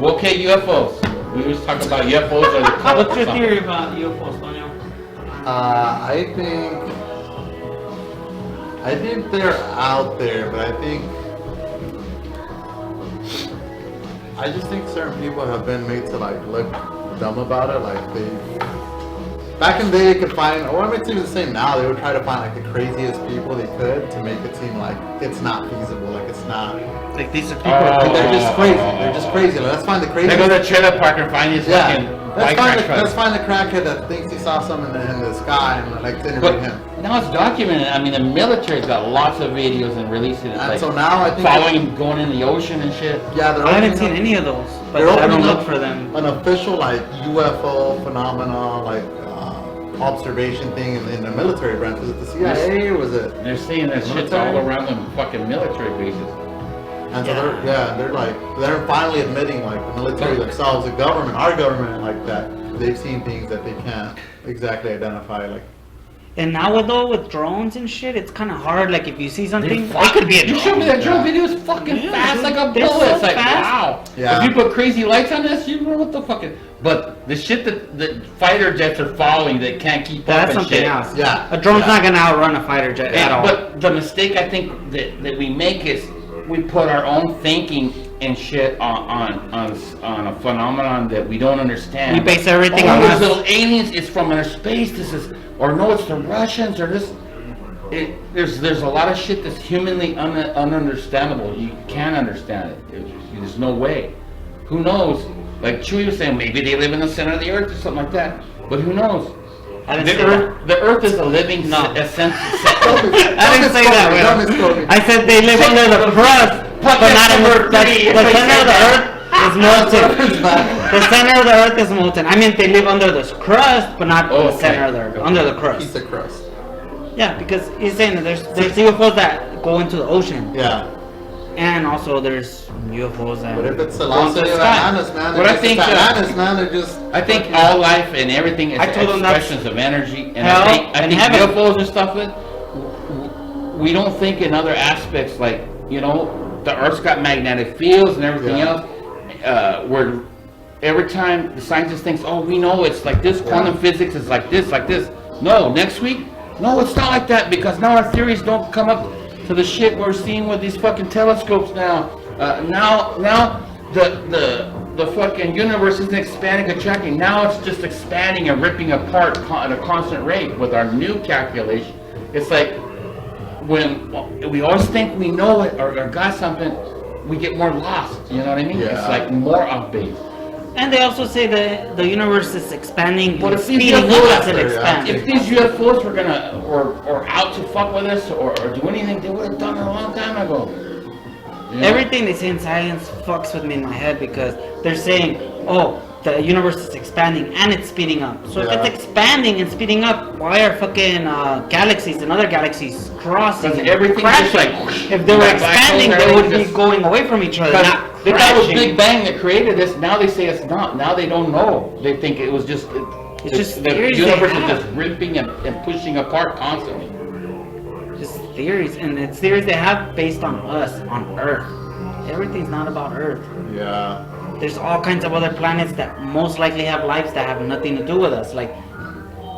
Well, okay, UFOs. We was talking about UFOs or the What's your theory about UFOs, Tonio? I think they're out there, but I just think certain people have been made to like look dumb about it. Like back in the day, they could find, or I mean, it's even the same now. They would try to find like the craziest people they could to make it seem like it's not feasible, like it's not. Like these are people. Like they're just crazy. They're just crazy. Like, let's find the craziest. They go to the trailer park and find his fucking. Let's find the crackhead that thinks he saw something in the sky and like to interview him. Now it's documented. I mean, the military's got lots of videos and releasing it. And like, so now I think following him going in the ocean and shit. Yeah, I haven't seen any of those, but I don't look for them. An official like UFO phenomena, like observation thing in the military branch. Was it the CIA or was it? They're saying that shit's all around the fucking military bases. And so they're finally admitting, like the military themselves, the government, our government, like that they've seen things that they can't exactly identify, like. And now with drones and shit, it's kind of hard. Like if you see something, it could be a drone. You showed me that drone video. It's fucking fast, like a bullet. So it's like fast. wow. Yeah. If you put crazy lights on this, you know what the fucking. But the shit that the fighter jets are following that can't keep up. That's and something shit. else. Yeah. A drone's not gonna outrun a fighter jet at all. But the mistake I think that we make is we put our own thinking and shit on a phenomenon that we don't understand. We base everything on those us. little aliens. It's from outer space. This is, or no, it's the Russians or this. There's a lot of shit that's humanly ununderstandable. You can't understand it. There's no way. Who knows? Like Chewie was saying, maybe they live in the center of the earth or something like that. But who knows? The earth is a living essence. I didn't say that, Will. I said they live under the crust, but not in the center of the earth is molten. The center of the earth is molten. I mean, they live under the crust, but not the center of the earth. Under the crust. Piece of crust. Yeah, because he's saying that there's UFOs that go into the ocean. Yeah. And also there's UFOs that. But if it's the velocity of Atlantis, man, But I think Atlantis, man, they're just. I think all life and everything is expressions of energy, and I think UFOs and stuff. We don't think in other aspects, like the Earth's got magnetic fields and everything else. Where every time the scientist thinks, oh, we know it's like this. Quantum physics is like this, like this. No, next week, no, it's not like that because now our theories don't come up to the shit we're seeing with these fucking telescopes now. Now the fucking universe isn't expanding, contracting. Now it's just expanding and ripping apart at a constant rate with our new calculation. It's like when we always think we know it or got something, we get more lost. You know what I mean? Yeah. It's like more off base. And they also say that the universe is expanding. But if speeding up as it expands. If these UFOs were gonna or out to fuck with us or do anything, they would have done it a long time ago. Everything they say in science fucks with me in my head because they're saying, oh, the universe is expanding and it's speeding up. So if it's expanding and speeding up, why are fucking galaxies and other galaxies crossing? Because everything crashing? Just like if they were expanding, they would be going away from each other. Not they thought it was crashing. Big Bang that created this. Now they say it's not. Now they don't know. They think it was just. It's just the theories universe they is have. just ripping and pushing apart constantly. Just theories, and it's theories they have based on us, on Earth. Everything's not about Earth. Yeah. There's all kinds of other planets that most likely have lives that have nothing to do with us. Like,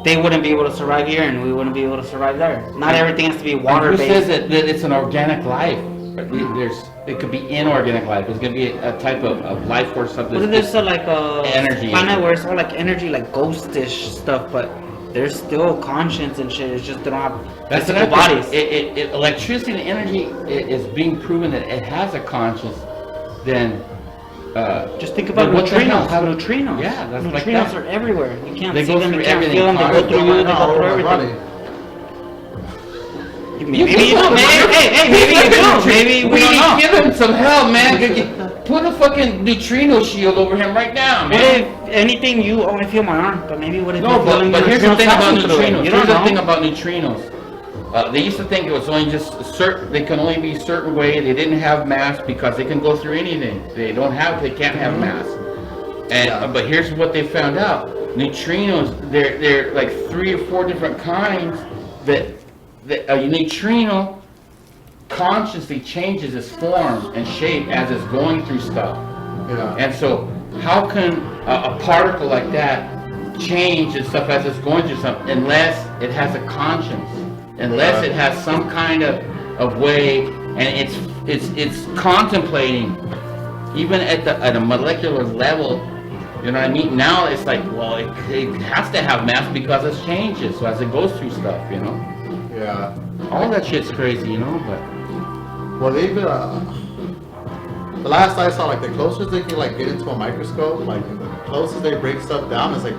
they wouldn't be able to survive here and we wouldn't be able to survive there. Not everything has to be water-based. Who says that it's an organic life? It could be inorganic life. It's going to be a type of life force, something. But there's like a energy planet where it's all like energy, like ghostish stuff, but there's still conscience and shit. It's just they don't have physical bodies. Electricity and energy is being proven that it has a conscience. Then just think about neutrinos. Neutrinos. Yeah, that's neutrinos like that. are everywhere. You can't They see go them. You through can't feel them. They everything. go through you. They go through everything. Maybe you do. Maybe you do. Maybe we don't know. Give him some help, man. Put a fucking neutrino shield over him right now, man. What if anything you only feel my arm, but maybe what if No, but here's the thing about neutrinos. You Here's don't the know. thing about neutrinos. They used to think it was only just certain. They can only be a certain way. They didn't have mass because they can go through anything. They can't have mass. And but here's what they found out: neutrinos. They're like 3 or 4 different kinds. That a neutrino consciously changes its form and shape as it's going through stuff. Yeah. And so, how can a particle like that change and stuff as it's going through something, unless it has a conscience, unless it has some kind of way, and it's contemplating, even at a molecular level. You know what I mean? Now it's like, well, it has to have mass because it changes, so as it goes through stuff, you know? Yeah. All that shit's crazy, you know, but... Well, they've the last I saw, like, the closest they can, like, get into a microscope, like, the closest they break stuff down is, like,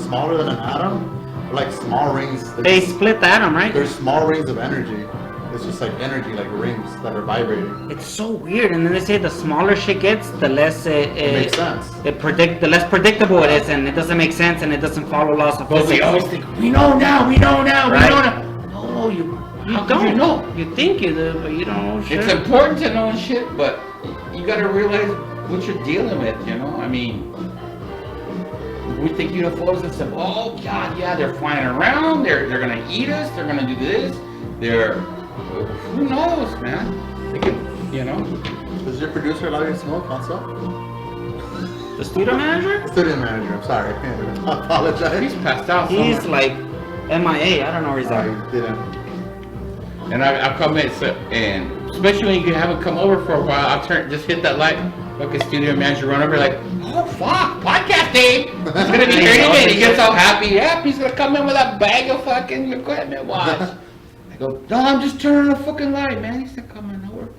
smaller than an atom, like, small rings. They split the atom, right? There's small rings of energy. It's just, like, energy, like, rings that are vibrating. It's so weird, and then they say the smaller shit gets, the less it makes sense. The less predictable it is, and it doesn't make sense, and it doesn't follow laws of physics. But we always think, we know now, we know now, we know now. No, you don't. You know? You think you do, but you don't know shit. It's important to know shit, but you gotta realize what you're dealing with, you know? I mean, we think UFOs and stuff, oh god, yeah, they're flying around, they're gonna eat us, they're gonna do this, who knows, man? They could, you know? Does your producer allow you to smoke on set? The studio manager? Studio manager, I'm sorry. I apologize. He's passed out somewhere. He's like MIA, I don't know where he's at. I didn't. And I'll come in, and especially when you have him come over for a while, I'll just hit that light, fucking studio manager run over like, oh fuck, podcast Dave! He's gonna be here anyway, he gets all happy, yep, he's gonna come in with a bag of fucking equipment, watch. I go, no, I'm just turning the fucking light, man, he's not coming over.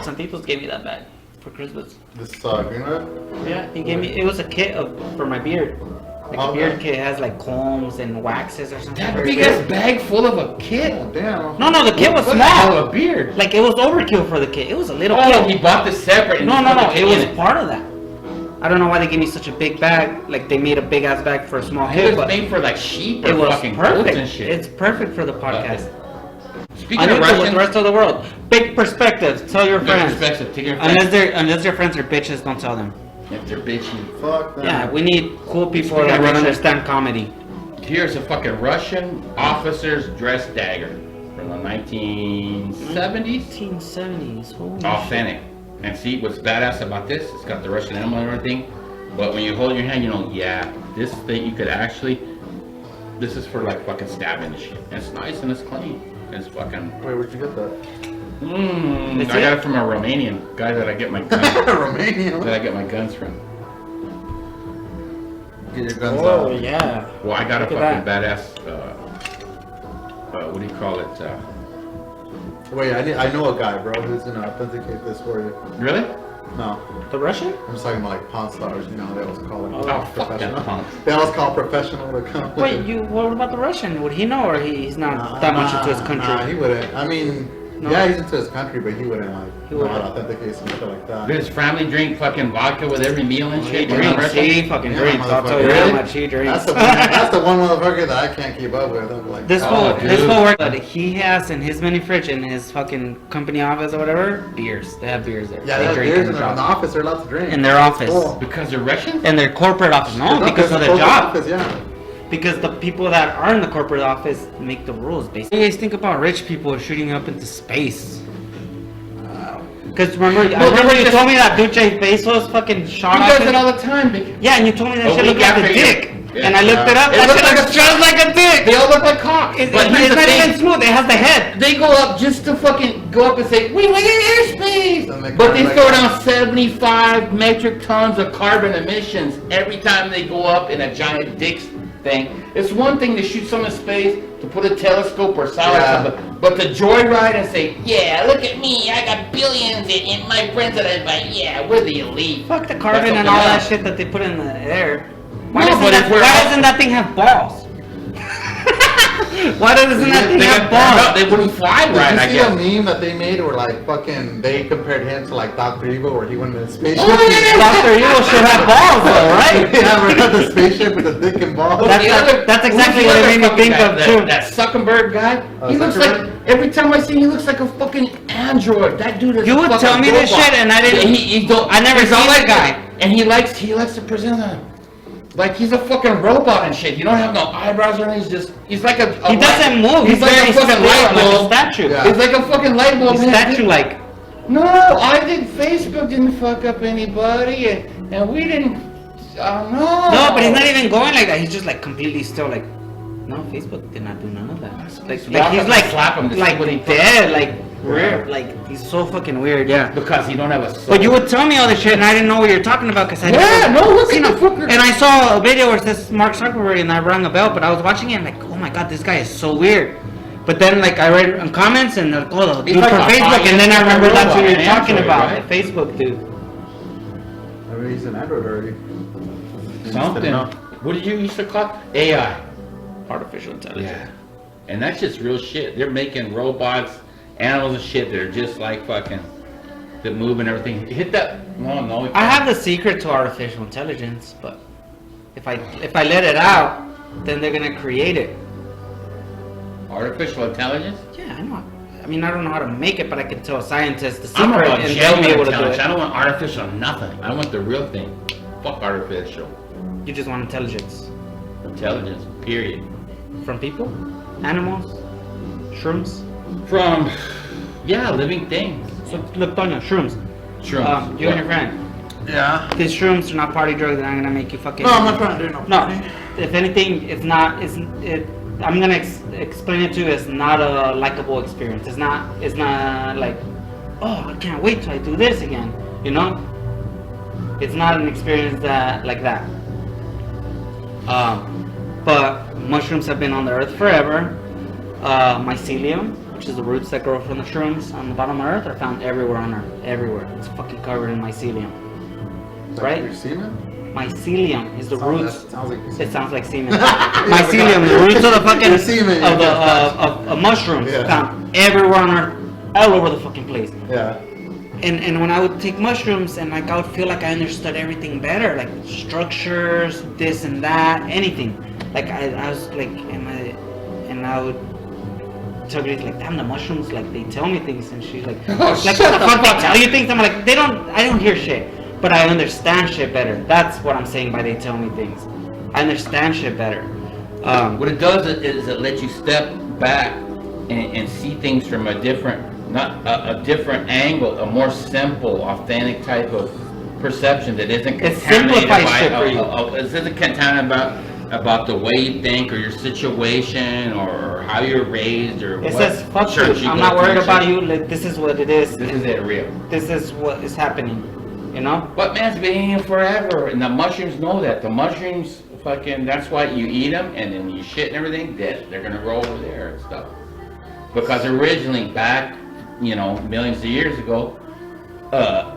Some people gave me that bag for Christmas. This green red? Yeah, he gave me, it was a kit for my beard. Like a beard kit has like combs and waxes or something. That big ass bag full of a kit? Oh, damn. No, the kit was What small. the hell, a beard? Like it was overkill for the kit. It was a little Oh, kit. he bought this separate. And No, he put the it kit was in part of that. I don't know why they gave me such a big bag. Like they made a big ass bag for a small kit. It was made for like sheep or it was fucking goats perfect. and shit. It's perfect for the podcast. Speaking of with Russian, the rest of the world. Big perspectives. Tell your friends. Take your friends. Unless your friends are bitches, don't tell them. If they're bitchy. Fuck them. Yeah, we need cool people Speaking that of don't Russian- understand comedy. Here's a fucking Russian officer's dress dagger from the 1970s. 1970s. Holy shit. Authentic. And see what's badass about this? It's got the Russian emblem and everything. But when you hold it in your hand, you know, yeah, this thing you could actually. This is for like fucking stabbing and shit. And it's nice and it's clean. It's fucking. Wait, where'd you get that? I got it from a Romanian guy that I get my guns. Romanian? That I get my guns from. Get your guns Oh, out. yeah. Well, I got Look a at fucking badass. What do you call it? Wait, I know a guy, bro, who's gonna authenticate this for you. Really? No, The Russian? I'm just talking about like Pawn Stars, you know, they always call it Oh, fuck that professional. punk. They always call professional to come. Wait, what about the Russian? Would he know, or he's not that much into his country? Nah, he wouldn't. I mean, No? yeah, he's into his country, but he wouldn't like He know how to wouldn't. authenticate some shit like that. Does his family drink fucking vodka with every meal and shit? He You know, drinks. Russian? He fucking Yeah, drinks. I'll tell you motherfucker. how Really? much he drinks. That's the one motherfucker that I can't keep up with. I'm like, This Oh, whole dude. work that he has in his mini fridge in his fucking company office or whatever, beers. They have beers there. yeah, they have drink beers in in the the job. office. They're allowed to drink. In their office. Cool. Because they're Russian? In their corporate office. No, because of their Close job. office, yeah. Because the people that are in the corporate office make the rules, basically. What do you guys think about rich people shooting up into space? Because remember you told me that Duce Bezos fucking shot He up. does it all the time, big. Yeah, and you told me that A shit week looked like a after you- dick. Yeah. And I looked it up. It That looked shit like looks just like a dick. They all look like cocks. It's But here's the not thing. even smooth. It has the head. They go up just to fucking go up and say, we went in airspace! Then they But they come throw back down 75 metric tons of carbon emissions every time they go up in a giant dick thing. It's one thing to shoot someone in space, to put a telescope or satellite Yeah. or something, but to joyride and say, yeah, look at me, I got billions and my friends that I buy, yeah, we're the elite. Fuck the carbon That's and all something that else. shit that they put in the air. No, but if we're why all- doesn't that thing have balls? Why doesn't that thing They have got balls? they wouldn't fly Did right, you I see guess. a meme that they made where like fucking they compared him to like Dr. Evil where he went in a spaceship? Oh, yeah. Dr. Evil should have balls though, right? Yeah, we got the spaceship with the dick and balls. That's exactly who's the what it other made me fucking think guy? of, That- too. That Zuckerberg guy. He looks Zuckerberg? like every time I see him, he looks like a fucking android. That dude is. You a would fucking tell me this robot. shit and I didn't- He don't. I never he's all seen like the guy. that. And he likes to present that. Like he's a fucking robot and shit. You don't have no eyebrows or anything. He's like a. He doesn't move. He's like very a fucking still, light like a bulb. statue. Yeah. He's like a fucking light bulb. He's man. statue-like. No, I think Facebook didn't fuck up anybody, and we didn't. No. No, but he's not even going like that. He's just like completely still like, no, Facebook did not do none of that. Like he's like slap him, like dead, like weird, like he's so fucking weird. Yeah. Because you don't have a soul. But you would tell me all this shit, and I didn't know what you're talking about because I look at the fucker. And I saw a video where it says Mark Zuckerberg, and I rang a bell. But I was watching it, and like, oh my god, this guy is so weird. But then, like, I read in comments, and like, oh, the dude like from Facebook, and then I remember that's what you're talking Android, about, right? the Facebook dude. I mean, he's an Android already. Something. What did you used to call it? AI. Artificial intelligence. Yeah. And that's just real shit. They're making robots, animals and shit that are just like fucking, that move and everything. Hit that. No. I have the secret to artificial intelligence, but if I let it out, then they're gonna create it. Artificial intelligence? Yeah, I know. I mean, I don't know how to make it, but I can tell scientists the I'm secret, about and they'll be genuine able to do intelligence. I it. don't want artificial nothing. I want the real thing. Fuck artificial. You just want intelligence Intelligence, period. from people, animals, shrooms. From, living things. So look, Tonya, shrooms. Shrooms. You and your friend. Yeah. These shrooms are not party drugs that are gonna make you fucking. No, I'm not trying to do no. No, if anything, it's not. I'm gonna explain it to you. It's not a likable experience. It's not like, oh, I can't wait till I do this again. You know, it's not an experience like that. But mushrooms have been on the earth forever. Mycelium, which is the roots that grow from the shrooms on the bottom of Earth, are found everywhere on Earth. Everywhere. It's fucking covered in mycelium. Right? Your semen? Mycelium is the roots. It sounds like semen. It sounds like semen. Mycelium, the roots of the fucking semen, of mushrooms, Yeah. found everywhere on Earth, all over the fucking place. Yeah. And when I would take mushrooms, and like I would feel like I understood everything better, like structures, this and that, anything. Like I was like, and I would tell Grace like, damn, the mushrooms, like they tell me things, and she's like, like what the fuck they tell you things? I'm like, I don't hear shit, but I understand shit better. That's what I'm saying by they tell me things. I understand shit better. What it does is it lets you step back and see things from a different, not a different angle, a more simple, authentic type of perception that isn't contaminated isn't contaminated about the way you think or your situation or how you're raised or it what says, fuck church you. I'm go not worried to. about you. Like, this is what it is. This is it real. This is what is happening. You know? But man's been eating forever, and the mushrooms know that. The mushrooms, fucking, that's why you eat them, and then you shit and everything, they're gonna grow over there and stuff. Because originally, back, millions of years ago,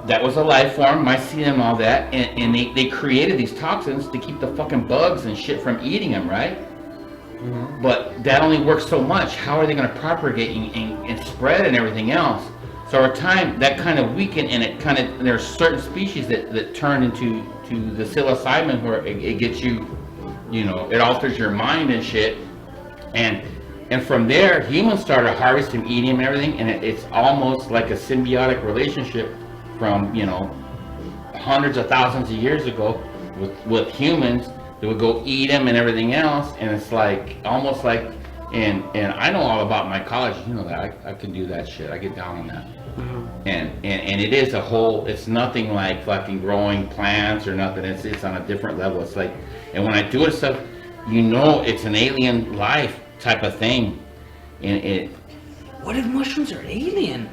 that was a life form, mycelium and all that, and they created these toxins to keep the fucking bugs and shit from eating them, right? Mm-hmm. But that only works so much. How are they gonna propagate and spread and everything else? So over time, that kind of weakened, and there's certain species that turn into the psilocybin where it gets you, it alters your mind and shit, and from there, humans started harvesting, eating them and everything, and it's almost like a symbiotic relationship from, hundreds of thousands of years ago with humans that would go eat them and everything else, and it's like, almost like, and I know all about mycology, that I can do that shit, I get down on that. Mm-hmm. And it is it's nothing like fucking growing plants or nothing, it's on a different level. It's like, and when I do it stuff, it's an alien life type of thing. And it, what if mushrooms are alien?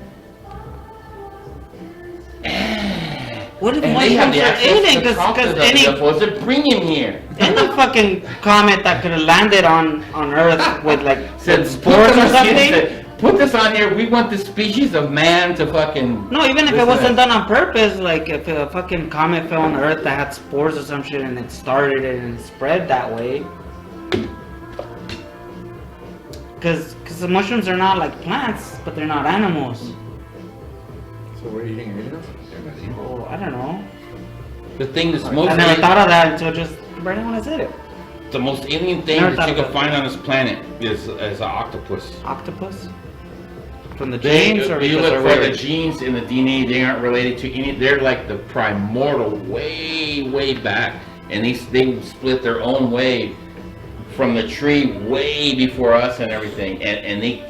What if mushrooms are alien? Because any UFOs that bring him here. Any fucking comet that could have landed on Earth with like spores or something. Put this on here. We want the species of man to fucking. No, even if it wasn't done on purpose, like if a fucking comet fell on Earth that had spores or some shit and it started it and spread that way. Because the mushrooms are not like plants, but they're not animals. So we're eating aliens? Oh, I don't know. The thing that's most. I never thought of that until just right when I said it. The most alien thing that you can find on this planet is an octopus. Octopus? From the genes, or you because look they're for weird? the genes in the DNA, they aren't related to any. They're like the primordial, way back, and they split their own way from the tree way before us and everything, and they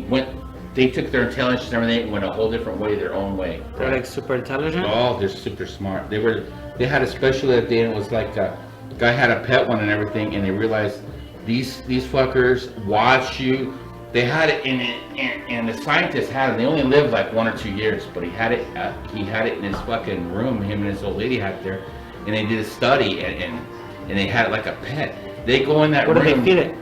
went they took their intelligence and everything and went a whole different way, their own way. They're like super intelligent? Oh, they're super smart. They had a special that day, and it was like a guy had a pet one and everything, and they realized these fuckers watch you. They had it and the scientists had it. They only lived like 1 or 2 years, but he had it in his fucking room. Him and his old lady had it there, and they did a study and they had it like a pet. They go in that room. What do they feed it?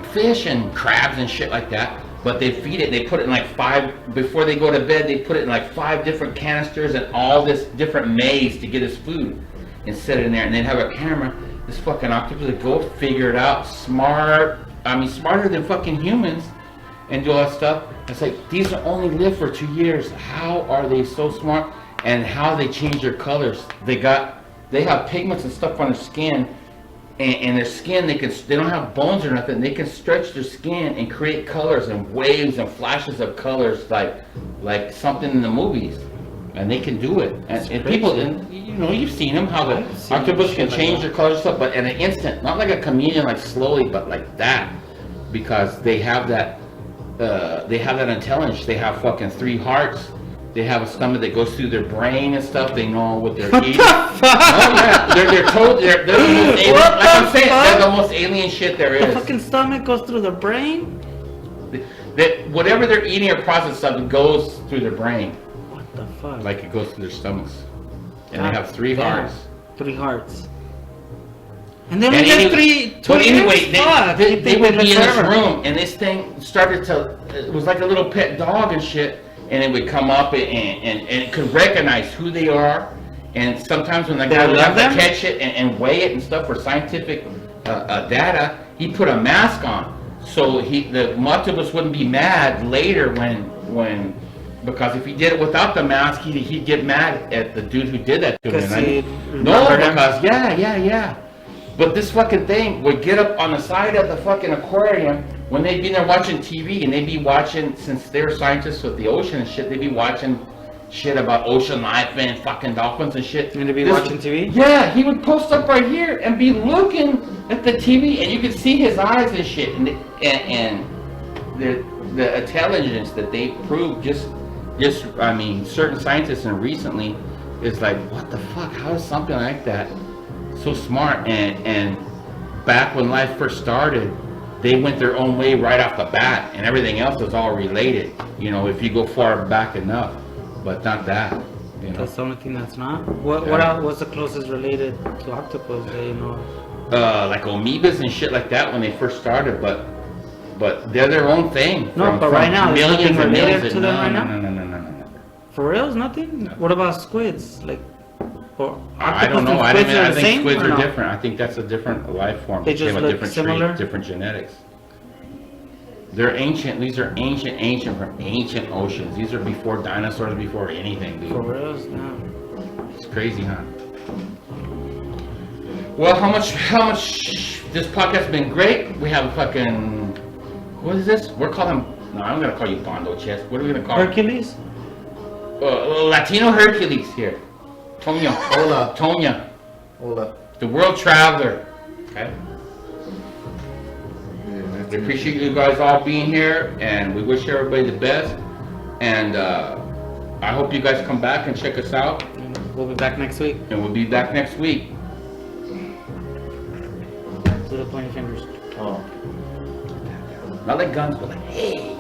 Fish and crabs and shit like that. But they feed it. They put it in like 5 before they go to bed. They put it in like 5 different canisters and all this different maze to get his food, and set it in there. And they'd have a camera. This fucking octopus would go figure it out. Smart. I mean, smarter than fucking humans, and do all that stuff. It's like, these are only live for 2 years. How are they so smart? And how they change their colors? They have pigments and stuff on their skin, and their skin, they don't have bones or nothing. They can stretch their skin and create colors and waves and flashes of colors like something in the movies. And they can do it. And people, and you know, you've seen them, how the octopus can change their colors and stuff, but in an instant, not like a chameleon, like slowly, but like that, because they have that intelligence. They have fucking 3 hearts. They have a stomach that goes through their brain and stuff. They know what they're eating. Oh yeah, they're the most alien, like I'm saying, they're the most alien shit there is. The fucking stomach goes through the brain? Whatever they're eating or processing stuff goes through their brain. What the fuck? Like it goes through their stomachs. And they have 3 hearts. 3 hearts. And then we get 3. But anyway, they would be in this room, and this thing started to. It was like a little pet dog and shit, and it would come up and it could recognize who they are. And sometimes when the guy would have to catch it and weigh it and stuff for scientific data, he put a mask on, so the octopus wouldn't be mad later when. Because if he did it without the mask, he'd get mad at the dude who did that to him. Yeah. But this fucking thing would get up on the side of the fucking aquarium when they'd be there watching TV, and they'd be watching, since they were scientists with the ocean and shit, they'd be watching shit about ocean life and fucking dolphins and shit. And they'd be watching TV? Yeah, he would post up right here and be looking at the TV, and you could see his eyes and shit, and the intelligence that they proved just I mean, certain scientists and recently is like, what the fuck? How is something like that so smart? And back when life first started, they went their own way right off the bat, and everything else was all related. You know, if you go far back enough, but not that. You know? That's the only thing that's not. What's the closest related to octopus that you know? Like amoebas and shit like that when they first started, but they're their own thing. No, but right now, there's nothing related to them right now? No. For reals, nothing? No. What about squids? Like, or I don't know. I think squids are different. I think that's a different life form. They just have look different similar? different genetics. They're ancient. These are ancient from ancient oceans. These are before dinosaurs, before anything, dude. For reals? No. It's crazy, huh? Well, how much? This podcast has been great. We have a fucking. What is this? We're calling. No, I'm gonna call you Bondo Chest. What are we gonna call Hercules? Latino Hercules here. Tonya. Hola. Tonya. Hola. The world traveler. Okay. Yeah, We appreciate you guys all being here, and we wish everybody the best. And I hope you guys come back and check us out. We'll be back next week. And we'll be back next week. To the pointy fingers. Oh. Not like guns, but like, hey.